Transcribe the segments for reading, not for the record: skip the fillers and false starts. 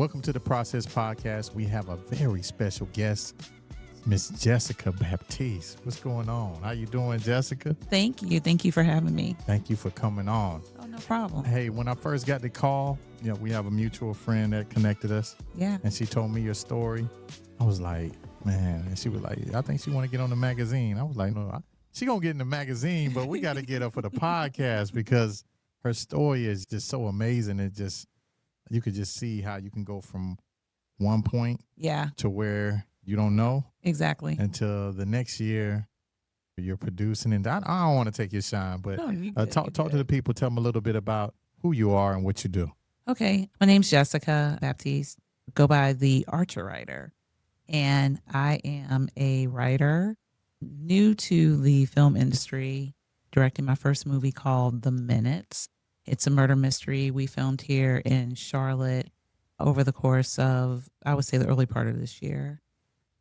Welcome to the Process Podcast. We have a very special guest, Miss Jessica Baptiste. What's going on? How you doing, Jessica? Thank you. Thank you for having me. Thank you for coming on. Oh, no problem. Hey, when I first got the call, we have a mutual friend that connected us. Yeah. And she told me your story. I was like, man. And she was like, I think she want to get on the magazine. I was like, no, she going to get in the magazine, but we got to get her for the podcast because her story is just so amazing. You could just see how you can go from one point to where you don't know. Exactly. Until the next year you're producing. And I don't want to take your shine, but talk to the people. Tell them a little bit about who you are and what you do. Okay. My name's Jessica Baptiste. Go by the Archer Writer. And I am a writer new to the film industry, directing my first movie called The Minutes. It's a murder mystery we filmed here in Charlotte over the course of, I would say, the early part of this year.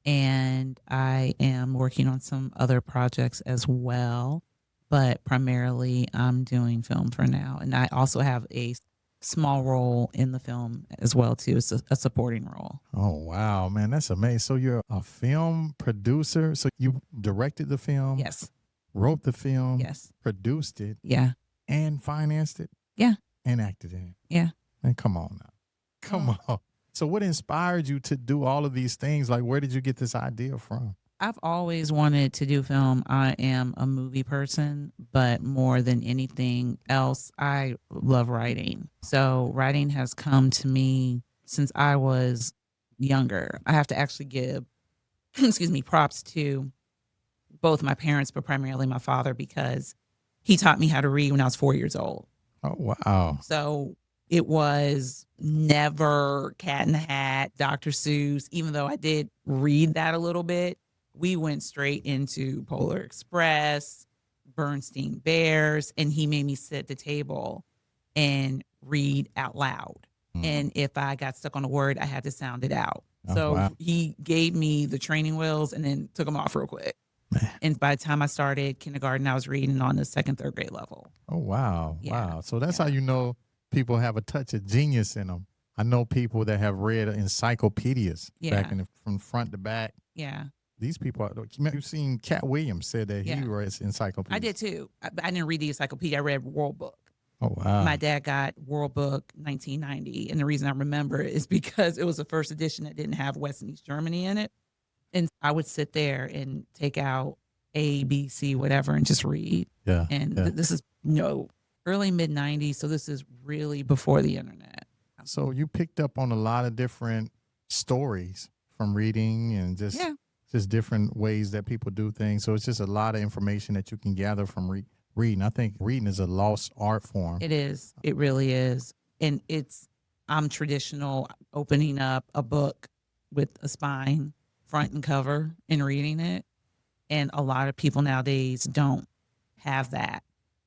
And I am working on some other projects as well, but primarily I'm doing film for now. And I also have a small role in the film as well, too. It's a supporting role. Oh, wow, man. That's amazing. So you're a film producer. So you directed the film? Yes. Wrote the film? Yes. Produced it? Yeah. And financed it? Yeah. And acted in it? Yeah. Man, come on now. Come on. So what inspired you to do all of these things? Like, where did you get this idea from? I've always wanted to do film. I am a movie person, but more than anything else, I love writing. So writing has come to me since I was younger. I have to actually give, props to both my parents, but primarily my father, because he taught me how to read when I was 4 years old. Oh, wow. So it was never Cat in the Hat, Dr. Seuss, even though I did read that a little bit. We went straight into Polar Express, Bernstein Bears, and he made me sit at the table and read out loud. And if I got stuck on a word, I had to sound it out. He gave me the training wheels and then took them off real quick. Man. And by the time I started kindergarten, I was reading on the 2nd, 3rd grade level. Oh, wow. Yeah. Wow. So that's how you know people have a touch of genius in them. I know people that have read encyclopedias back from front to back. Yeah. These people, you've seen Cat Williams said that he writes encyclopedias. I did too. I didn't read the encyclopedia. I read World Book. Oh, wow. My dad got World Book 1990. And the reason I remember it is because it was the first edition that didn't have West and East Germany in it. And I would sit there and take out A, B, C, whatever, and just read. Yeah. And this is, early mid-90s. So this is really before the internet. So you picked up on a lot of different stories from reading and just different ways that people do things. So it's just a lot of information that you can gather from reading. I think reading is a lost art form. It is. It really is. And I'm traditional, opening up a book with a spine, front and cover, and reading it. And a lot of people nowadays don't have that.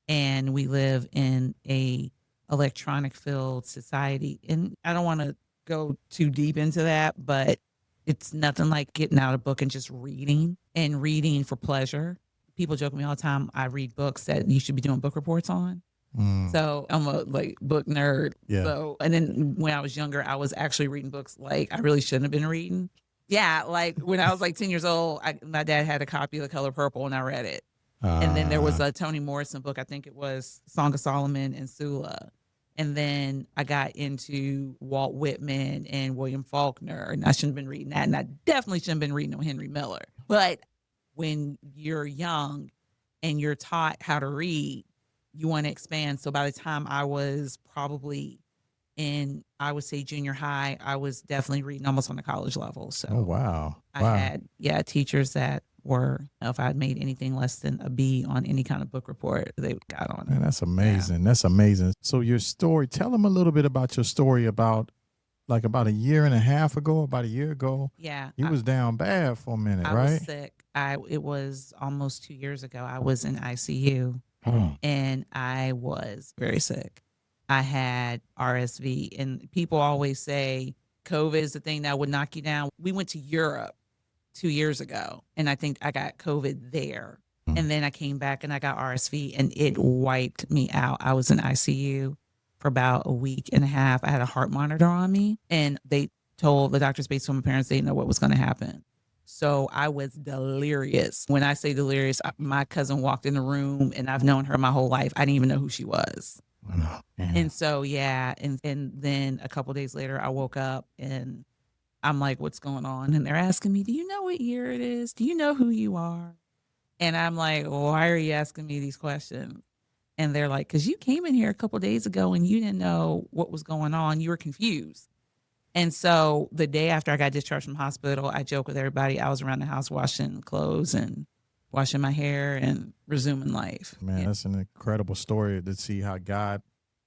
And we live in a electronic filled society. And I don't want to go too deep into that, but it's nothing like getting out a book and just reading for pleasure. People joke with me all the time, I read books that you should be doing book reports on. So I'm a book nerd. Yeah. So, and then when I was younger, I was actually reading books I really shouldn't have been reading. Yeah. When I was 10 years old, my dad had a copy of The Color Purple and I read it. And then there was a Toni Morrison book. I think it was Song of Solomon and Sula. And then I got into Walt Whitman and William Faulkner, and I shouldn't have been reading that. And I definitely shouldn't have been reading no Henry Miller. But when you're young and you're taught how to read, you want to expand. So by the time I was probably in, I would say, junior high, I was definitely reading almost on the college level. So I had teachers that were, if I had made anything less than a B on any kind of book report, they got on it. Man, that's amazing. Yeah. That's amazing. So your story, tell them a little bit about your story about about a year and a half ago, about a year ago. Yeah. You was down bad for a minute, right? I was sick. It was almost 2 years ago. I was in ICU and I was very sick. I had RSV, and people always say COVID is the thing that would knock you down. We went to Europe 2 years ago, and I think I got COVID there. And then I came back and I got RSV, and it wiped me out. I was in ICU for about a week and a half. I had a heart monitor on me, and they told the doctors, based on my parents, they didn't know what was going to happen. So I was delirious. When I say delirious, my cousin walked in the room, and I've known her my whole life. I didn't even know who she was. Oh, And so, yeah. And then a couple of days later, I woke up and I'm like, what's going on? And they're asking me, do you know what year it is? Do you know who you are? And I'm like, why are you asking me these questions? And they're like, because you came in here a couple of days ago and you didn't know what was going on. You were confused. And so the day after I got discharged from hospital, I joke with everybody. I was around the house washing clothes and washing my hair and resuming life. Man, that's an incredible story to see how God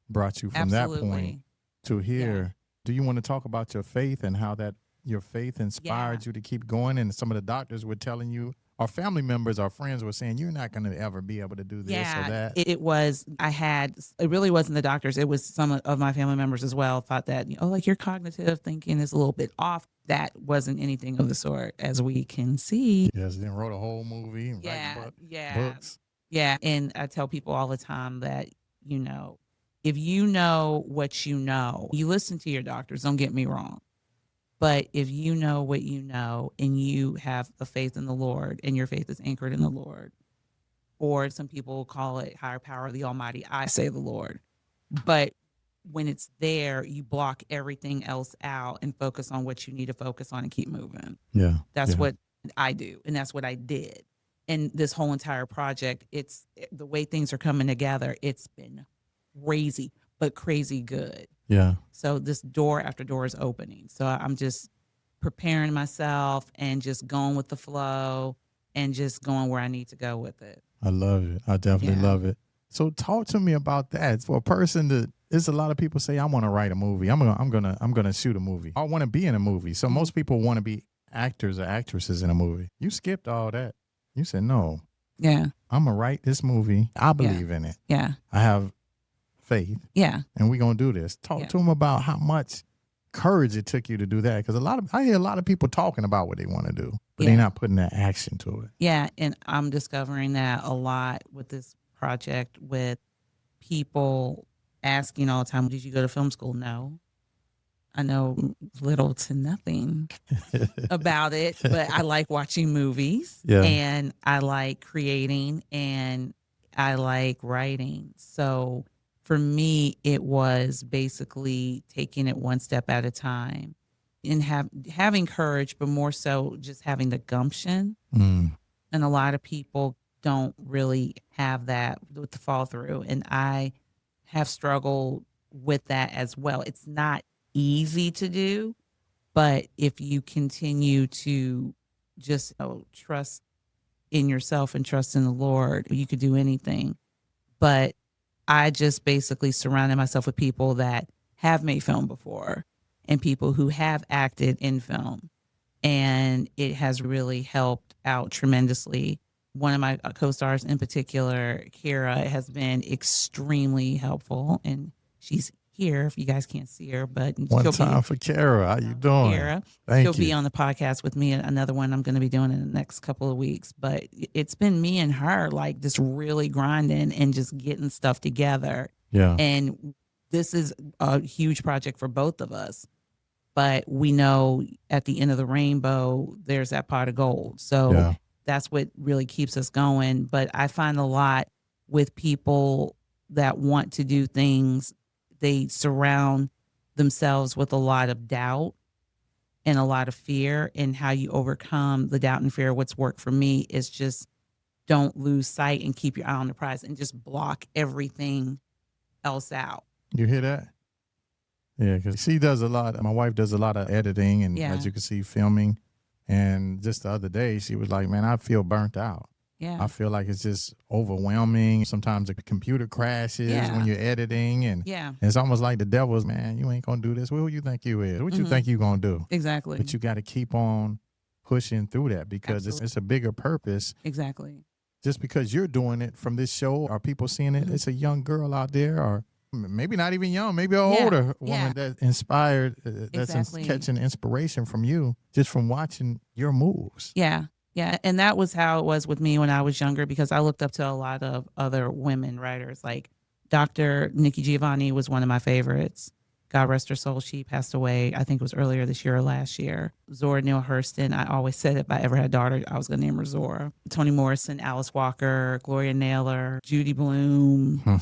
brought you from that point to here. Yeah. Do you want to talk about your faith and how that your faith inspired you to keep going? And some of the doctors were telling you, our family members, our friends were saying, you're not going to ever be able to do this or that. It really wasn't the doctors. It was some of my family members as well thought that, like your cognitive thinking is a little bit off. That wasn't anything of the sort, as we can see. Yes, then wrote a whole movie and books. Yeah. And I tell people all the time that, if you know what you know, you listen to your doctors, don't get me wrong. But if you know what you know and you have a faith in the Lord and your faith is anchored in the Lord, or some people call it higher power of the Almighty, I say the Lord. But when it's there, you block everything else out and focus on what you need to focus on and keep moving. Yeah. That's what I do. And that's what I did. And this whole entire project, it's the way things are coming together. It's been crazy, but crazy good. Yeah. So this door after door is opening. So I'm just preparing myself and just going with the flow and just going where I need to go with it. I love it. I definitely love it. So talk to me about that. For a person that, there's a lot of people say, I want to write a movie. I'm gonna shoot a movie. I want to be in a movie. So most people want to be actors or actresses in a movie. You skipped all that. You said, no. Yeah. I'm gonna write this movie. I believe in it. Yeah. I have faith. Yeah. And we're going to do this. Talk to them about how much courage it took you to do that. Because I hear a lot of people talking about what they want to do, but they're not putting that action to it. Yeah. And I'm discovering that a lot with this project, with people asking all the time, did you go to film school? No. I know little to nothing about it, but I like watching movies and I like creating and I like writing. So for me, it was basically taking it one step at a time and having courage, but more so just having the gumption. And a lot of people don't really have that with the fall through. And I have struggled with that as well. It's not easy to do, but if you continue to just trust in yourself and trust in the Lord, you could do anything. But I just basically surrounded myself with people that have made film before and people who have acted in film. And it has really helped out tremendously. One of my co-stars in particular, Kira, has been extremely helpful. And she's here if you guys can't see her, but one time for Kara. How you doing? Kara. Thank you. She'll be on the podcast with me. Another one I'm going to be doing in the next couple of weeks. But it's been me and her, like, just really grinding and just getting stuff together. Yeah. And this is a huge project for both of us. But we know at the end of the rainbow, there's that pot of gold. So that's what really keeps us going. But I find a lot with people that want to do things, they surround themselves with a lot of doubt and a lot of fear, and how you overcome the doubt and fear. What's worked for me is just don't lose sight and keep your eye on the prize and just block everything else out. You hear that? Yeah, because she does a lot. My wife does a lot of editing and, as you can see, filming. And just the other day, she was like, man, I feel burnt out. Yeah. I feel like it's just overwhelming. Sometimes the computer crashes when you're editing. And it's almost like the devil's, man, you ain't going to do this. Who you think you is? What you think you going to do? Exactly. But you got to keep on pushing through that because it's a bigger purpose. Exactly. Just because you're doing it from this show, are people seeing it? It's a young girl out there, or maybe not even young, maybe an older woman that inspired, that's catching inspiration from you just from watching your moves. Yeah. Yeah. And that was how it was with me when I was younger, because I looked up to a lot of other women writers like Dr. Nikki Giovanni was one of my favorites. God rest her soul. She passed away, I think it was earlier this year or last year. Zora Neale Hurston. I always said if I ever had a daughter, I was going to name her Zora. Toni Morrison, Alice Walker, Gloria Naylor, Judy Blume,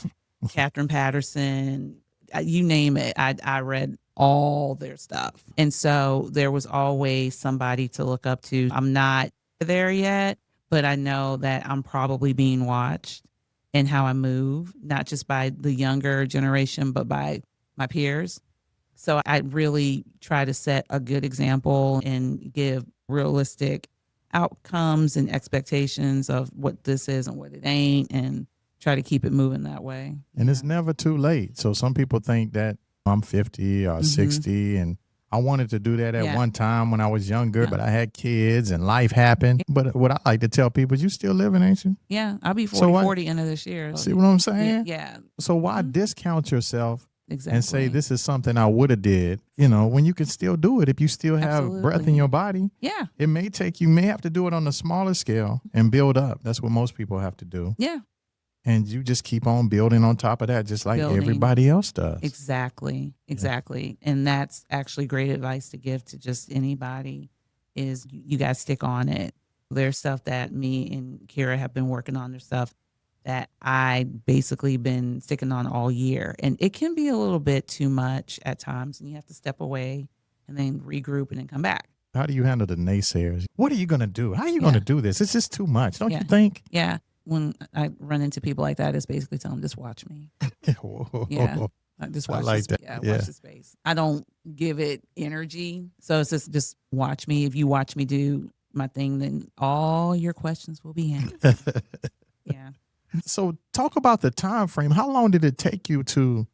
Catherine Patterson, you name it. I read all their stuff. And so there was always somebody to look up to. I'm not there yet, but I know that I'm probably being watched in how I move, not just by the younger generation, but by my peers. So I really try to set a good example and give realistic outcomes and expectations of what this is and what it ain't, and try to keep it moving that way. And it's never too late. So some people think that I'm 50 or 60 and I wanted to do that at one time when I was younger, but I had kids and life happened. But what I like to tell people is you still living, ain't you? Yeah, I'll be 40 end of this year. See what I'm saying? Yeah. So why discount yourself Exactly. and say this is something I would have did, you know, when you can still do it if you still have breath in your body? Yeah. It may take, you may have to do it on a smaller scale and build up. That's what most people have to do. Yeah. And you just keep on building on top of that, just like everybody else does. Exactly. And that's actually great advice to give to just anybody is you guys stick on it. There's stuff that me and Kira have been working on. There's stuff that I basically been sticking on all year. And it can be a little bit too much at times, and you have to step away and then regroup and then come back. How do you handle the naysayers? What are you going to do? How are you going to do this? It's just too much, don't you think? Yeah. When I run into people like that, it's basically telling them, just watch me. Yeah. Just watch like this, that. Watch the space. I don't give it energy. So it's just watch me. If you watch me do my thing, then all your questions will be answered. Yeah. So talk about the time frame. How long did it take you to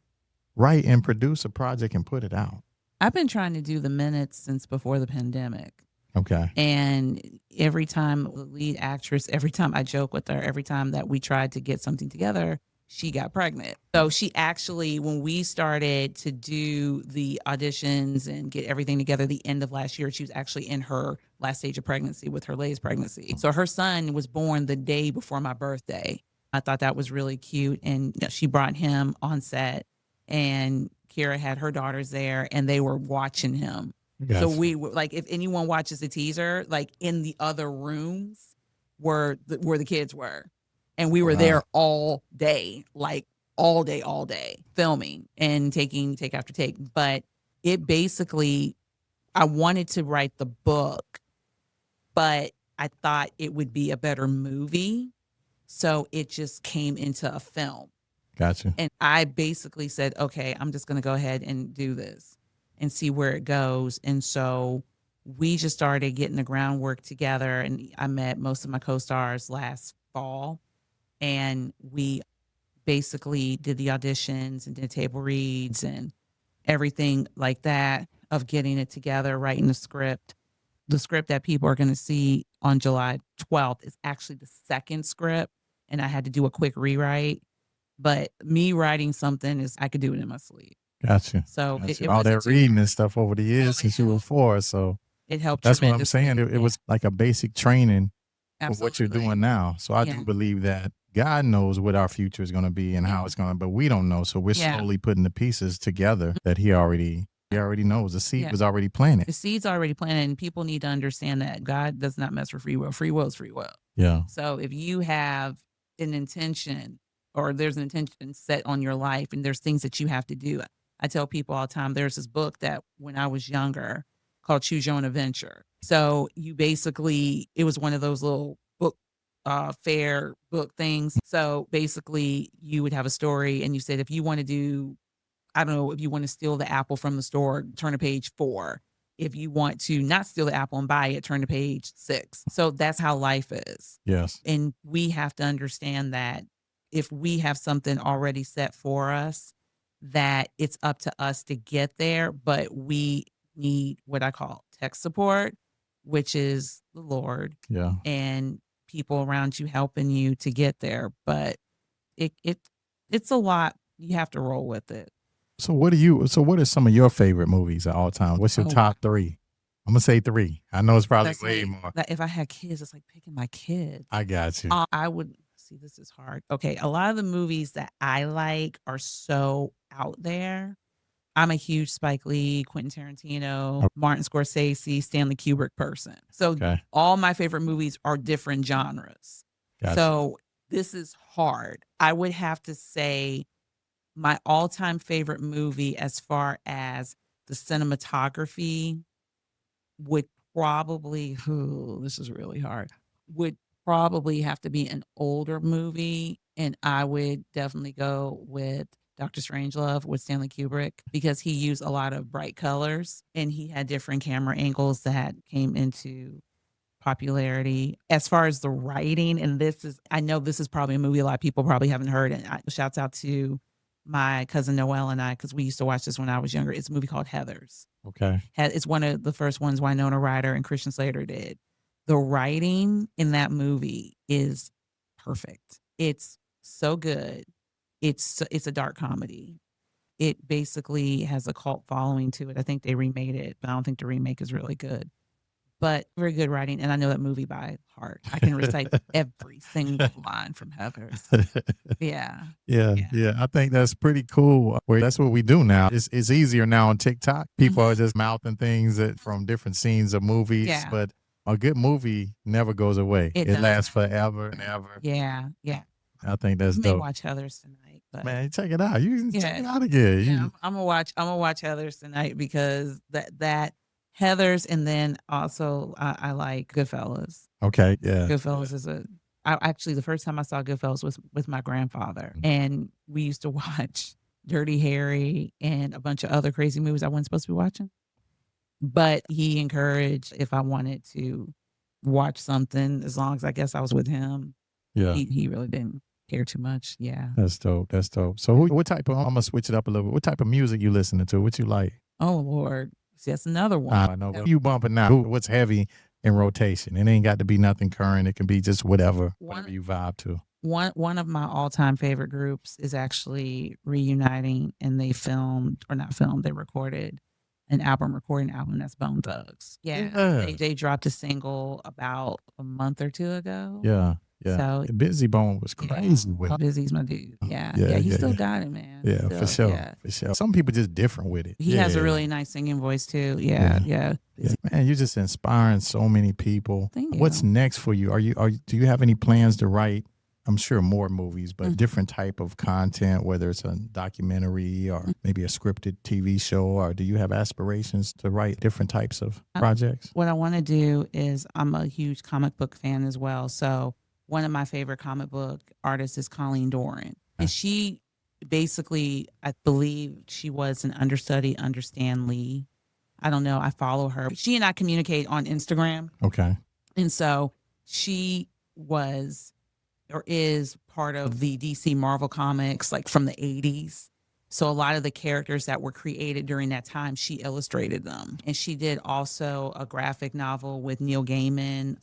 write and produce a project and put it out? I've been trying to do the minutes since before the pandemic. Okay. And every time the lead actress, every time I joke with her, every time that we tried to get something together, she got pregnant. So she actually, when we started to do the auditions and get everything together the end of last year, she was actually in her last stage of pregnancy with her latest pregnancy. So her son was born the day before my birthday. I thought that was really cute. And she brought him on set, and Kira had her daughters there, and they were watching him. Gotcha. So we were like, if anyone watches the teaser, like in the other rooms where the kids were. And we were there all day, like all day, filming and taking take after take. But it basically, I wanted to write the book, but I thought it would be a better movie. So it just came into a film. Gotcha. And I basically said, okay, I'm just going to go ahead and do this and see where it goes. And so we just started getting the groundwork together. And I met most of my co-stars last fall. And we basically did the auditions and did table reads and everything like that of getting it together, writing the script. The script that people are going to see on July 12th is actually the second script. And I had to do a quick rewrite. But me writing something is, I could do it in my sleep. Gotcha. So gotcha. It all that reading and stuff over the years since you were 4. So it helped. That's what I'm saying. It was like a basic training of what you're doing now. So I do believe that God knows what our future is going to be and how it's going to, but we don't know. So we're slowly putting the pieces together that he already knows. The seed was already planted. The seed's already planted, and people need to understand that God does not mess with free will. Free will is free will. Yeah. So if you have an intention, or there's an intention set on your life, and there's things that you have to do. I tell people all the time, there's this book that when I was younger called Choose Your Own Adventure. So you basically, it was one of those little book fair book things. So basically you would have a story, and you said, if you want to do, I don't know, if you want to steal the apple from the store, turn to page 4. If you want to not steal the apple and buy it, turn to page 6. So that's how life is. Yes. And we have to understand that if we have something already set for us, that it's up to us to get there, but we need what I call tech support, which is the Lord. Yeah. And people around you helping you to get there. But it's a lot. You have to roll with it. So what are some of your favorite movies of all time? What's your top 3? I'm gonna say 3. I know it's probably way more. If I had kids, it's like picking my kids. I got you. I would see, this is hard. Okay, a lot of the movies that I like are so out there. I'm a huge Spike Lee, Quentin Tarantino, Martin Scorsese, Stanley Kubrick person. So all my favorite movies are different genres. Gotcha. So this is hard. I would have to say my all-time favorite movie as far as the cinematography would probably, this is really hard, would probably have to be an older movie. And I would definitely go with Dr. Strangelove with Stanley Kubrick, because he used a lot of bright colors and he had different camera angles that came into popularity. As far as the writing, and I know this is probably a movie a lot of people probably haven't heard, and shouts out to my cousin Noelle and I, because we used to watch this when I was younger. It's a movie called Heathers. Okay. It's one of the first ones Winona Ryder and Christian Slater did. The writing in that movie is perfect. It's so good. It's a dark comedy. It basically has a cult following to it. I think they remade it, but I don't think the remake is really good. But very good writing, and I know that movie by heart. I can recite every single line from Heathers. Yeah. I think that's pretty cool. That's what we do now. It's easier now on TikTok. People are just mouthing things from different scenes of movies, but a good movie never goes away. It lasts forever and ever. Yeah. I think that's I dope. may watch Heathers tonight, but man, check it out. You can check it out again. Yeah, I'm gonna watch Heathers tonight, because that Heathers, and then also I like Goodfellas. Okay, yeah. Goodfellas is actually the first time I saw Goodfellas was with my grandfather, and we used to watch Dirty Harry and a bunch of other crazy movies I wasn't supposed to be watching. But he encouraged if I wanted to watch something, as long as I guess I was with him. Yeah, he really didn't care too much. Yeah, that's dope. So what type of? I'm gonna switch it up a little bit. What type of music you listening to? What you like? Oh Lord. See, that's another one. I know. But you bumping now? What's heavy in rotation? It ain't got to be nothing current. It can be just whatever you vibe to. One of my all-time favorite groups is actually reuniting, and they recorded an recording album. That's Bone Thugs. Yeah. They dropped a single about a month or two ago. Yeah. So Busy Bone was crazy with it. Busy's my dude. He still got it, man. Yeah, for sure. Some people just different with it. He has a really nice singing voice too. Yeah. Man, you're just inspiring so many people. Thank you. What's next for you? Do you have any plans to write? I'm sure more movies, but different type of content, whether it's a documentary or maybe a scripted TV show, or do you have aspirations to write different types of projects? What I want to do is, I'm a huge comic book fan as well. So one of my favorite comic book artists is Colleen Doran. And she basically, I believe she was an understudy under Stan Lee. I don't know. I follow her. She and I communicate on Instagram. Okay. And so she was or is part of the DC Marvel comics, like from the 80s. So a lot of the characters that were created during that time, she illustrated them. And she did also a graphic novel with Neil Gaiman,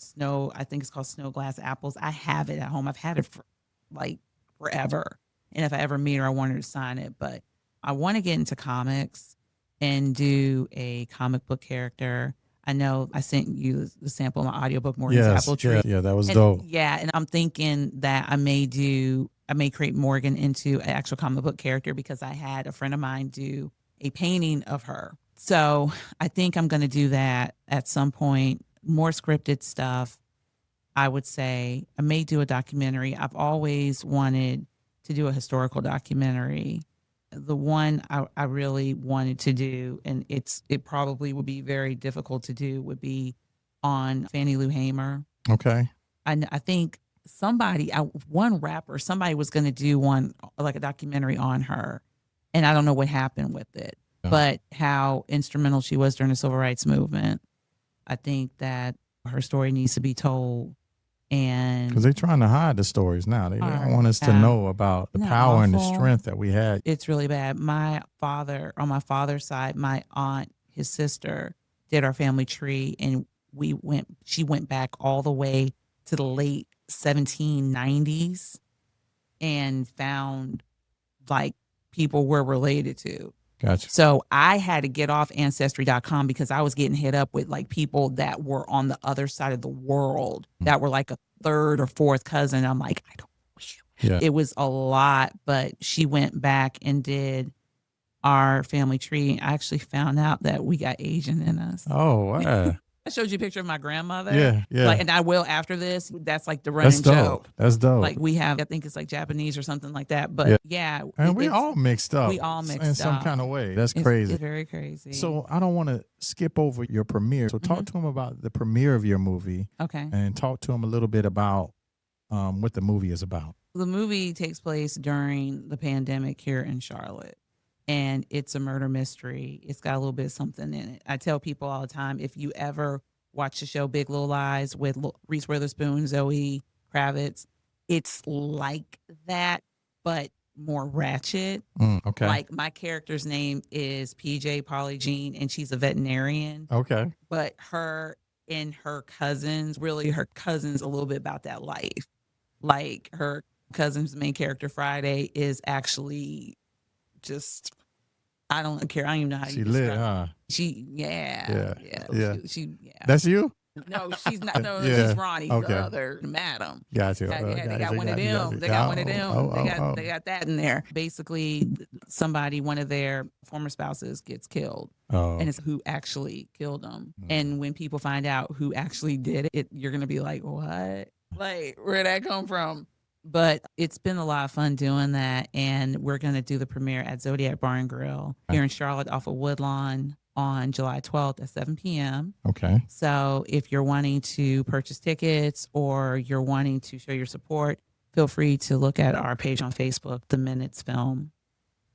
I think it's called Snow Glass Apples. I have it at home. I've had it for like forever. And if I ever meet her, I want her to sign it. But I want to get into comics and do a comic book character. I know I sent you the sample of my audiobook, Morgan's Apple Tree. Yeah, that was dope. Yeah, and I'm thinking that I may create Morgan into an actual comic book character, because I had a friend of mine do a painting of her. So I think I'm going to do that at some point. More scripted stuff. I would say I may do a documentary. I've always wanted to do a historical documentary. The one I really wanted to do, and it probably would be very difficult to do, would be on Fannie Lou Hamer. Okay. I think one rapper, somebody was going to do one, like a documentary on her, and I don't know what happened with it, but how instrumental she was during the civil rights movement. I think that her story needs to be told. And because they're trying to hide the stories now. They don't want us to know about the power and the strength that we had. It's really bad. My father, on my father's side, my aunt, his sister, did our family tree, and she went back all the way to the late 1790s and found like people we're related to. Gotcha. So I had to get off Ancestry.com, because I was getting hit up with like people that were on the other side of the world that were like a third or fourth cousin. I'm like, I don't know Yeah. It was a lot, but she went back and did our family tree. I actually found out that we got Asian in us. Oh, wow. I showed you a picture of my grandmother. Yeah, yeah. Like, and I will after this. That's like the running That's dope. joke. That's dope. Like we have, I think it's like Japanese or something like that. But yeah, and we all mixed up. We all mixed in up some kind of way. That's crazy. It's very crazy. So I don't want to skip over your premiere. So talk to him about the premiere of your movie. Okay. And talk to him a little bit about what the movie is about. The movie takes place during the pandemic here in Charlotte. And it's a murder mystery. It's got a little bit of something in it. I tell people all the time, if you ever watch the show Big Little Lies with Reese Witherspoon, Zoe Kravitz, it's like that, but more ratchet. Okay. Like my character's name is PJ Polly Jean, and she's a veterinarian. Okay. But her and her cousins, really her cousin's a little bit about that life. Like her cousin's main character, Friday, is actually just, I don't care. I don't even know how she you lit, describe huh? She, Yeah. She That's you? No, she's not. No, Yeah. she's Ronnie, Okay. the other madam. Gotcha. They got one of them. They got one of them. They got that in there. Basically, one of their former spouses gets killed. Oh. And it's who actually killed them. And when people find out who actually did it, you're going to be like, what? Like, where'd that come from? But it's been a lot of fun doing that. And we're going to do the premiere at Zodiac Bar and Grill here in Charlotte off of Woodlawn on July 12th at 7 p.m. Okay. So if you're wanting to purchase tickets or you're wanting to show your support, feel free to look at our page on Facebook, The Minutes Film,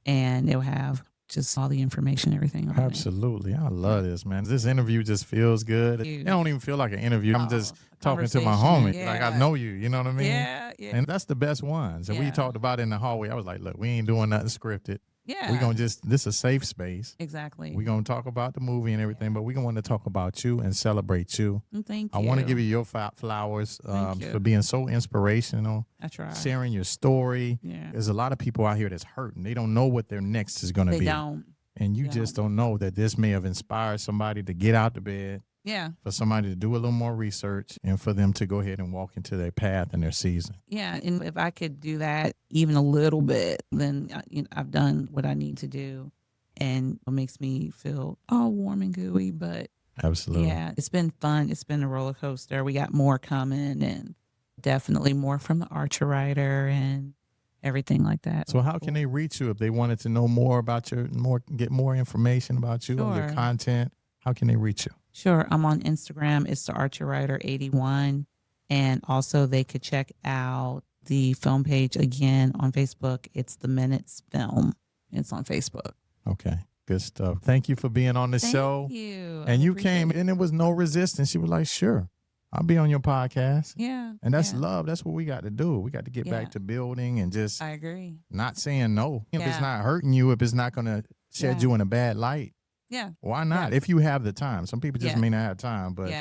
and it'll have just all the information, everything on Absolutely. I love this, man. This interview just feels good. It don't even feel like an interview. I'm just talking to my homie. Yeah. Like I know you, you know what I mean? Yeah. And that's the best ones. And we talked about it in the hallway. I was like, look, we ain't doing nothing scripted. Yeah. We're going to this is a safe space. Exactly. We're going to talk about the movie and everything, but we're going to talk about you and celebrate you. Thank you. I want to give you your flowers for being so inspirational. I try. Sharing your story. Yeah. There's a lot of people out here that's hurting. They don't know what their next is going to be. They don't. And you just don't know that this may have inspired somebody to get out the bed. Yeah. For somebody to do a little more research and for them to go ahead and walk into their path and their season. Yeah. And if I could do that even a little bit, then I've done what I need to do. And it makes me feel all warm and gooey. But absolutely. Yeah, it's been fun. It's been a roller coaster. We got more coming and definitely more from the Archer writer and everything like that. So how can they reach you if they wanted to know more about get more information about you or your content? How can they reach you? Sure. I'm on Instagram. It's the Archer Writer 81. And also they could check out the film page again on Facebook. It's The Minutes Film. It's on Facebook. Okay. Good stuff. Thank you for being on the show. Thank you. And you came and there was no resistance. You were like, sure, I'll be on your podcast. Yeah. And that's love. That's what we got to do. We got to get back to building and just I agree. Not saying no. If it's not hurting you, if it's not going to shed you in a bad light. Yeah. Why not? If you have the time. Some people just may not have time. But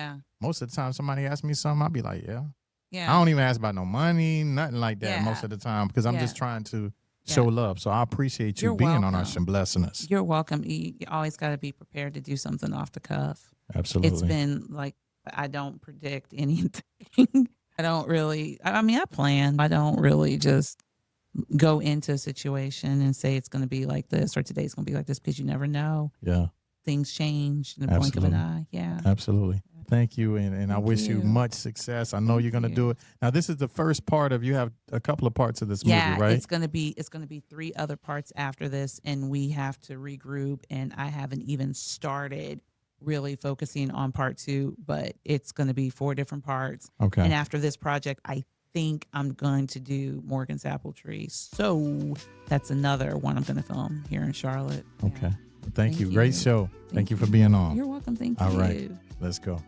most of the time somebody asks me something, I'll be like, yeah. I don't even ask about no money, nothing like that most of the time because I'm just trying to show love. So I appreciate you being on our show and blessing us. You're welcome. You always got to be prepared to do something off the cuff. Absolutely. It's been like, I don't predict anything. I don't really, I plan. I don't really just go into a situation and say it's going to be like this or today's going to be like this because you never know. Yeah. Things change in the blink of an eye. Yeah. Absolutely. Thank you. And I wish you much success. I know you're going to do it. Now, this is the first part of, you have a couple of parts of this movie, right? Yeah, it's going to be 3 other parts after this. And we have to regroup. And I haven't even started really focusing on part 2, but it's going to be 4 different parts. Okay. And after this project, I think I'm going to do Morgan's Apple Tree. So that's another one I'm going to film here in Charlotte. Okay. Yeah. Thank you. Great show. Thank you for being on. You're welcome. Thank you. All right. Let's go.